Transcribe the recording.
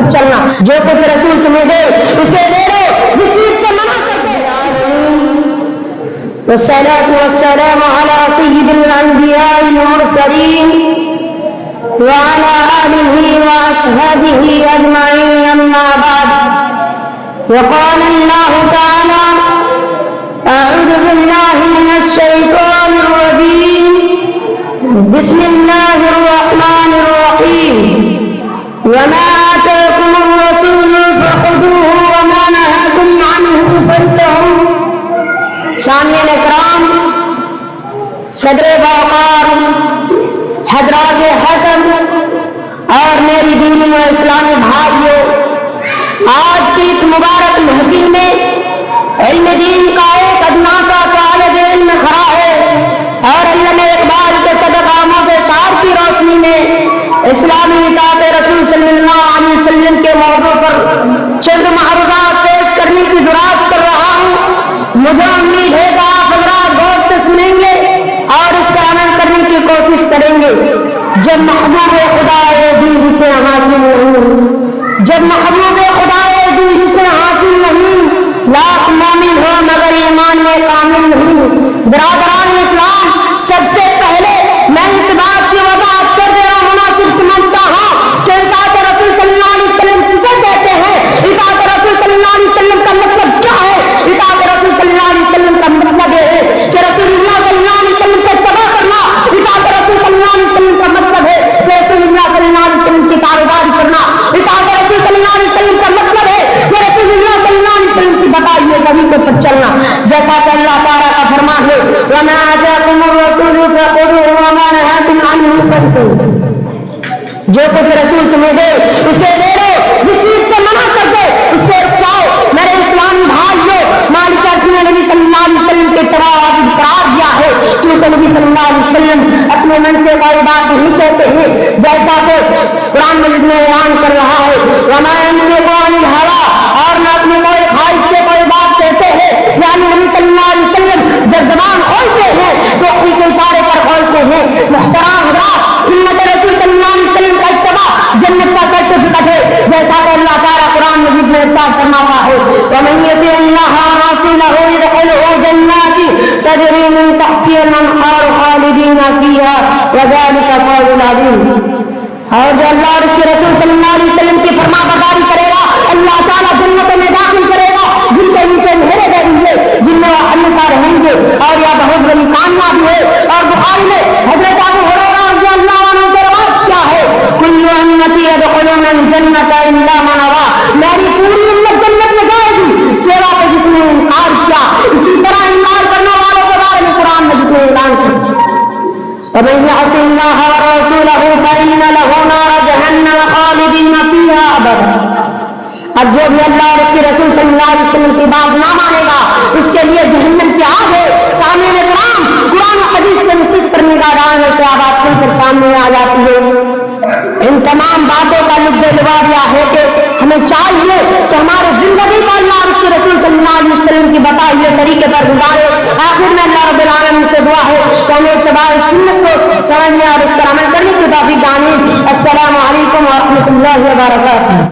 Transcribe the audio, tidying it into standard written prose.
پر چلنا. جو کچھ رسول تمہیں دے اسے دے دو, جس چیز سے منع کرتے. والصلاة والسلام على سيد الأنبياء والمرسلين وعلى آله وأصحابه أجمعين. أما بعد, وقال الله تعالى: أعوذ بالله من الشيطان الرجيم. بسم الله الرحمن الرحيم. وما آتاكم الرسول فخذوه وما نهاكم عنه فانتهوا. سامعین اکرام, صدر وقار حضرات حکم اور میری دینی و اسلامی بھائیوں, آج کی اس مبارک محفل میں علم دین کا ایک ادنا سا طالب علم کھڑا ہے اور علامہ اقبال کے صدقہ کے شعر کی روشنی میں اسلامی اطاعت رسول صلی اللہ علیہ وسلم کے موضوع پر چند معروضات پیش کرنے کی جرات کر رہا ہوں. مجھے امید ہے کہ آپ حضرات غور سے سنیں گے اور اس پر عمل کرنے کی کوشش کریں گے. جب محبوب خدا دین سے حاصل نہیں, جب محبوب خدا دین سے حاصل نہیں, لاکھ مومن ہو مگر ایمان میں کامل نہیں. برادران اسلام, سب سے پہلے میں اس بات کی وضاحت کر دینا مناسب سمجھتا ہوں کہ اطاعت رسول صلی اللہ علیہ وسلم کسے کہتے ہیں, اطاعت رسول صلی اللہ علیہ وسلم کا مطلب کیا ہے. اطاعت رسول صلی اللہ علیہ وسلم کا مطلب یہ ہے کہ رسول اللہ صلی اللہ علیہ وسلم کو اتباع کرنا. اطاعت رسول صلی اللہ علیہ وسلم کا مطلب ہے کہ رسول اللہ صلی اللہ علیہ وسلم کی کاروبار کرنا. اطاعت رسول صلی اللہ علیہ وسلم کا مطلب ہے کہ رسول اللہ صلی اللہ علیہ وسلم کی بتائی ہوئی طریقے پر چلنا. جیسا کہ اللہ تعالیٰ کا فرمان ہے: وَمَا آتَاكُمُ الرَّسُولُ فَخُذُوهُ وَمَا نَهَاكُمْ عَنْهُ فَانْتَهُوا. جو کچھ رسول تمہیں دے اسے دے دو, جس چیز سے منع کر دے اسے رکھاؤ. میرے اسلامی بھائیوں, مالک نے نبی صلی اللہ علیہ وسلم کے اتباع واجب قرار دیا ہے, کیونکہ نبی صلی اللہ علیہ وسلم اپنے من سے کوئی بات نہیں کہتے ہیں, جیسا کہ قرآن مجید میں اعلان کر رہا ہے: وَمَا يَنطِقُ عَنِ الْهَوَىٰ. اور نہ اپنے کوئی خواہش سے کوئی بات کہتے ہیں. یعنی نبی صلی اللہ علیہ وسلم جب زبان کھولتے ہیں تو اپنی کے اشارے پر کھولتے ہیں. محترم حضرات, سنت رسول صلی اللہ علیہ وسلم کا اتباع جنت کا سرٹیفکیٹ ہے, جیسا کہ اللہ تعالیٰ قرآن مجید میں ارشاد فرماتا ہے: وَمَن يُطِعِ اللَّهَ وَرَسُولَهُ يُدْخِلْهُ جَنَّاتٍ تَجْرِي مِن تَحْتِهَا الْأَنْهَارُ خَالِدِينَ فِيهَا وَذَلِكَ الْفَوْزُ الْعَظِيمُ. اور جو اللہ اور اس کے رسول صلی اللہ علیہ وسلم کی فرما برداری کرے گا, اللہ تعالیٰ جنتوں میں داخل کرے گا, جن کے نیچے نہریں بہیں گے, جن میں وہ ہمیشہ رہیں گے. اور یہ بہت بڑی کامیابی ہے. اور بخاری میں حضرت ابو ہریرہ رضی اللہ عنہ سے روایت کیا ہے: کل امتی یدخلون الجنۃ الا من ابى. میری پوری امت جنت میں جائے گی سوا کہ جس نے انکار کیا. اسی طرح انکار کرنے والوں کے بارے میں قرآن مجید نے اعلان کیا: وَمَن يَعْصِ اللَّهَ وَرَسُولَهُ فَإِنَّ لَهُ نَارَ جَهَنَّمَ خَالِدِينَ فِيهَا أَبَدًا. اب جو بھی اللہ اور اس کے رسول صلی اللہ علیہ وسلم کی بات نہ مانے گا اس کے لیے جہنم کی آگ ہے. سامعین کرام, قرآن و حدیث کے نصیحت کرنے کا ڈالنے سے آباد کھل کر سامنے آ جاتی ہے. ان تمام باتوں کا لب لبا یہ ہے کہ ہمیں چاہیے کہ ہمارے زندگی کو اللہ اور اس کے رسول صلی اللہ علیہ وسلم کی بتائے ہوئے طریقے پر گزارے. آخر میں اللہ رب العالمین سے دعا ہے کہ ہمیں اتباع سنت کو سمجھنے اور اس پر عمل کرنے کی توفیق دے. السلام علیکم ورحمۃ اللہ وبرکاتہ.